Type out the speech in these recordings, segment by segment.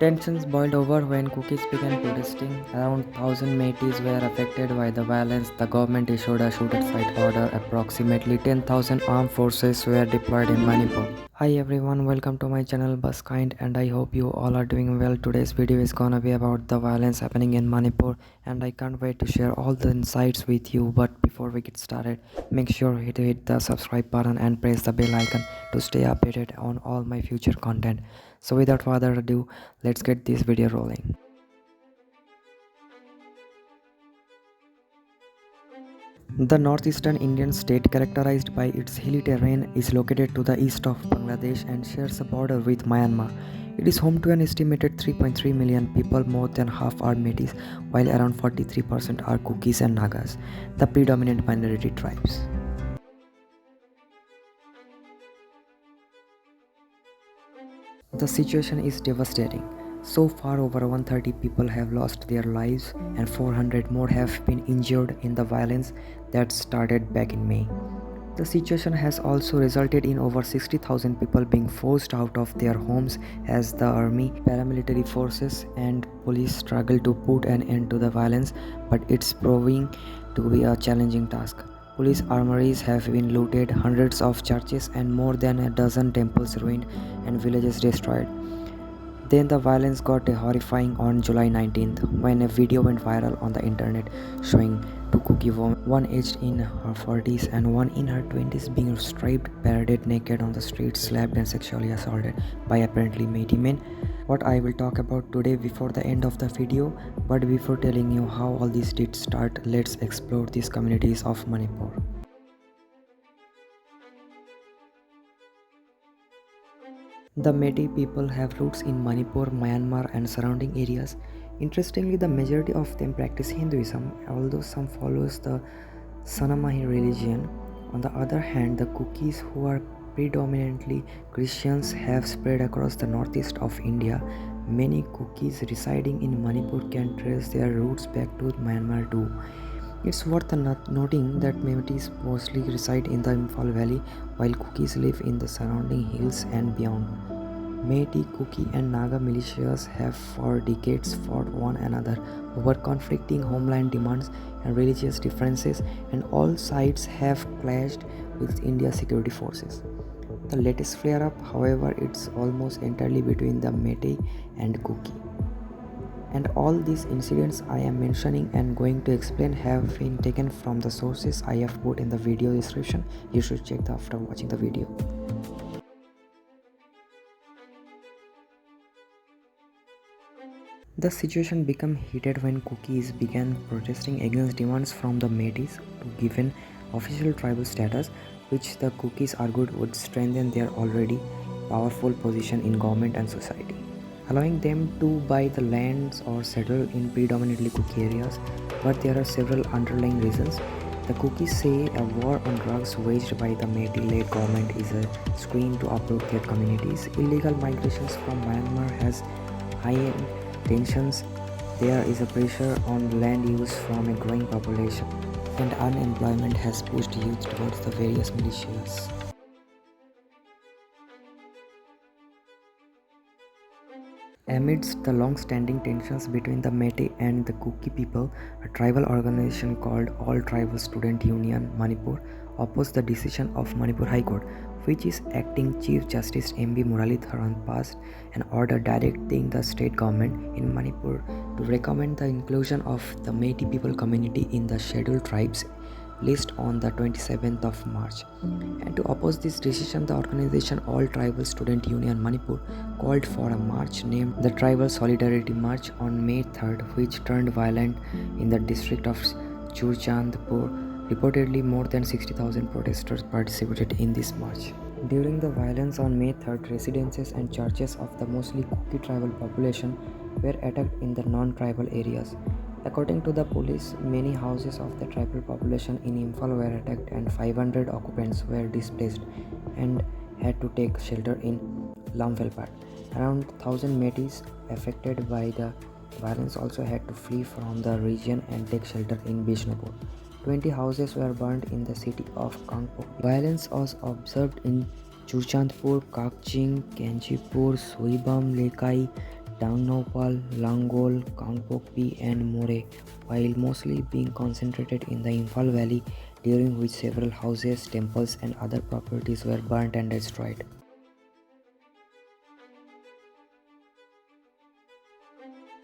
Tensions boiled over when Cookies began protesting. Around 1,000 Meiteis were affected by the violence. The government issued a shoot-at-sight order. Approximately 10,000 armed forces were deployed in Manipur. Hi everyone, welcome to my channel Buzzkind, and I hope you all are doing well. Today's video is gonna be about the violence happening in Manipur, and I can't wait to share all the insights with you. But before we get started, make sure to hit the subscribe button and press the bell icon to stay updated on all my future content. So without further ado, let's get this video rolling. The northeastern Indian state, characterized by its hilly terrain, is located to the east of Bangladesh and shares a border with Myanmar. It is home to an estimated 3.3 million people. More than half are Metis, while around 43% are Kukis and Nagas, the predominant minority tribes. The situation is devastating. So far, over 130 people have lost their lives and 400 more have been injured in the violence that started back in May. The situation has also resulted in over 60,000 people being forced out of their homes as the army, paramilitary forces, and police struggle to put an end to the violence, but it's proving to be a challenging task. Police armories have been looted, hundreds of churches and more than a dozen temples ruined, and villages destroyed. Then the violence got horrifying on July 19th when a video went viral on the internet showing two Kuki women, one aged in her 40s and one in her 20s, being stripped, paraded naked on the streets, slapped and sexually assaulted by apparently Meitei men. What I will talk about today before the end of the video, but before telling you how all this did start, let's explore these communities of Manipur. The Meitei people have roots in Manipur, Myanmar and surrounding areas. Interestingly, the majority of them practice Hinduism, although some follows the Sanamahi religion. On the other hand, the Kukis, who are predominantly Christians, have spread across the northeast of India. Many Kukis residing in Manipur can trace their roots back to Myanmar too. It's worth noting that Meiteis mostly reside in the Imphal Valley, while Kukis live in the surrounding hills and beyond. Meitei, Kuki and Naga militias have for decades fought one another over conflicting homeland demands and religious differences, and all sides have clashed with India's security forces. The latest flare-up, however, it's almost entirely between the Meitei and Kuki. And all these incidents I am mentioning and going to explain have been taken from the sources I have put in the video description. You should check that after watching the video. The situation became heated when Kukis began protesting against demands from the Meiteis to give an official tribal status, which the Kukis argued would strengthen their already powerful position in government and society, allowing them to buy the lands or settle in predominantly Kuki areas. But there are several underlying reasons. The Kukis say a war on drugs waged by the Meitei-led government is a screen to uproot their communities. Illegal migrations from Myanmar has heightened tensions. There is a pressure on land use from a growing population, and unemployment has pushed youth towards the various militias. Amidst the long-standing tensions between the Meitei and the Kuki people, a tribal organization called All Tribal Student Union Manipur opposed the decision of Manipur High Court, which is acting Chief Justice M.B. Muralidharan passed an order directing the state government in Manipur to recommend the inclusion of the Meitei people community in the scheduled tribes list on the 27th of March. And to oppose this decision, the organization All Tribal Student Union Manipur called for a march named the Tribal Solidarity March on May 3rd, which turned violent in the district of Churchandpur. Reportedly, more than 60,000 protesters participated in this march. During the violence on May 3rd, residences and churches of the mostly Kuki tribal population were attacked in the non-tribal areas. According to the police, many houses of the tribal population in Imphal were attacked and 500 occupants were displaced and had to take shelter in Lamvelpat. Around 1,000 Meiteis affected by the violence also had to flee from the region and take shelter in Bishnupur. 20 houses were burned in the city of Kangpo. Violence was observed in Churchandpur, Kakching, Kanchipur, Soibam, Lekai, Dangnopal, Langol, Kangpokpi and More, while mostly being concentrated in the Imphal Valley, during which several houses, temples and other properties were burnt and destroyed.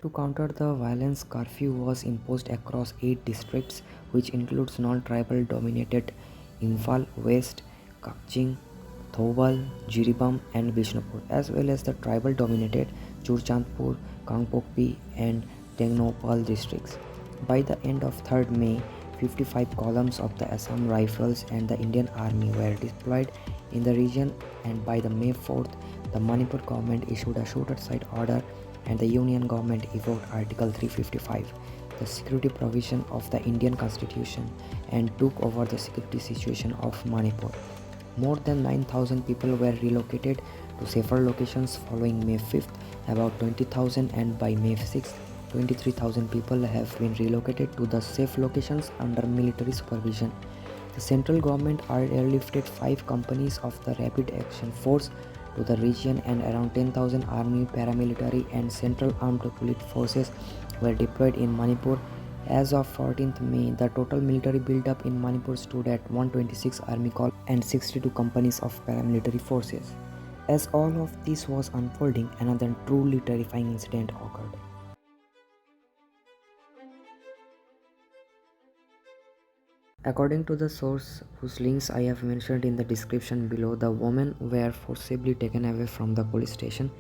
To counter the violence, curfew was imposed across 8 districts, which includes non-tribal dominated Imphal West, Kakching, Thoubal, Jiribam and Bishnupur, as well as the tribal dominated Churchandpur, Kangpokpi and Tengnopal districts. By the end of 3rd May, 55 columns of the Assam Rifles and the Indian Army were deployed in the region, and by the May 4th, the Manipur government issued a shoot-at-sight order and the Union government evoked Article 355, the security provision of the Indian Constitution, and took over the security situation of Manipur. More than 9,000 people were relocated to safer locations following May 5th, about 20,000, and by May 6th, 23,000 people have been relocated to the safe locations under military supervision. The central government airlifted 5 companies of the Rapid Action Force to the region, and around 10,000 army, paramilitary and central armed police forces were deployed in Manipur. As of 14th May, the total military buildup in Manipur stood at 126 army corps and 62 companies of paramilitary forces. As all of this was unfolding, another truly terrifying incident occurred. According to the source whose links I have mentioned in the description below, the women were forcibly taken away from the police station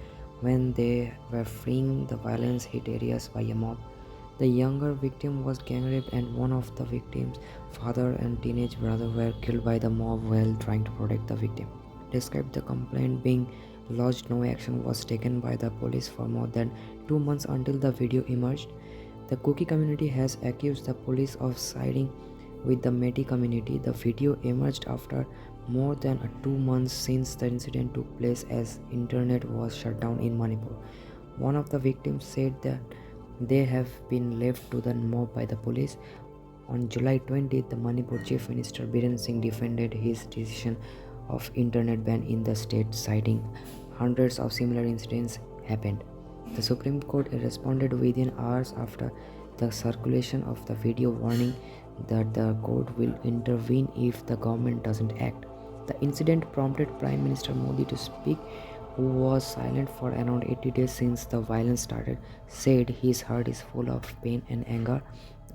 when they were fleeing the violence-hit areas by a mob. The younger victim was gang raped, and one of the victim's father and teenage brother were killed by the mob while trying to protect the victim. Despite the complaint being lodged, no action was taken by the police for more than 2 months until the video emerged. The Kuki community has accused the police of siding with the Meitei community. The video emerged after more than 2 months since the incident took place, as internet was shut down in Manipur. One of the victims said that they have been left to the mob by the police. On July 20th, the Manipur Chief Minister Biren Singh defended his decision of internet ban in the state, citing hundreds of similar incidents happened. The Supreme Court responded within hours after the circulation of the video, warning that the court will intervene if the government doesn't act. The incident prompted Prime Minister Modi to speak, who was silent for around 80 days since the violence started, said his heart is full of pain and anger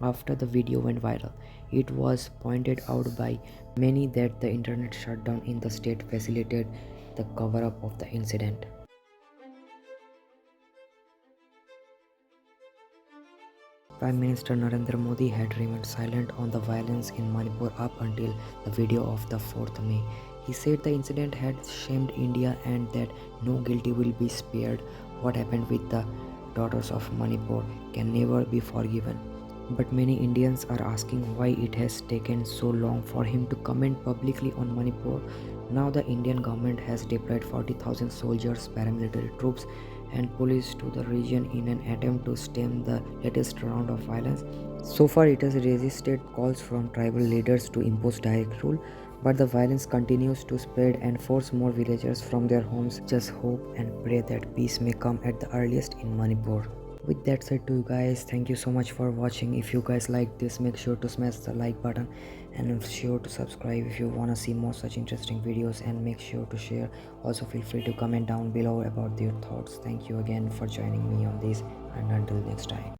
after the video went viral. It was pointed out by many that the internet shutdown in the state facilitated the cover-up of the incident. Prime Minister Narendra Modi had remained silent on the violence in Manipur up until the video of the 4th May. He said the incident had shamed India and that no guilty will be spared. What happened with the daughters of Manipur can never be forgiven. But many Indians are asking why it has taken so long for him to comment publicly on Manipur. Now the Indian government has deployed 40,000 soldiers, paramilitary troops and police to the region in an attempt to stem the latest round of violence. So far it has resisted calls from tribal leaders to impose direct rule, but the violence continues to spread and force more villagers from their homes. Just hope and pray that peace may come at the earliest in Manipur. With that said, to you guys, thank you so much for watching. If you guys like this, make sure to smash the like button and sure to subscribe if you wanna see more such interesting videos, and make sure to share. Also feel free to comment down below about your thoughts. Thank you again for joining me on this, and until next time.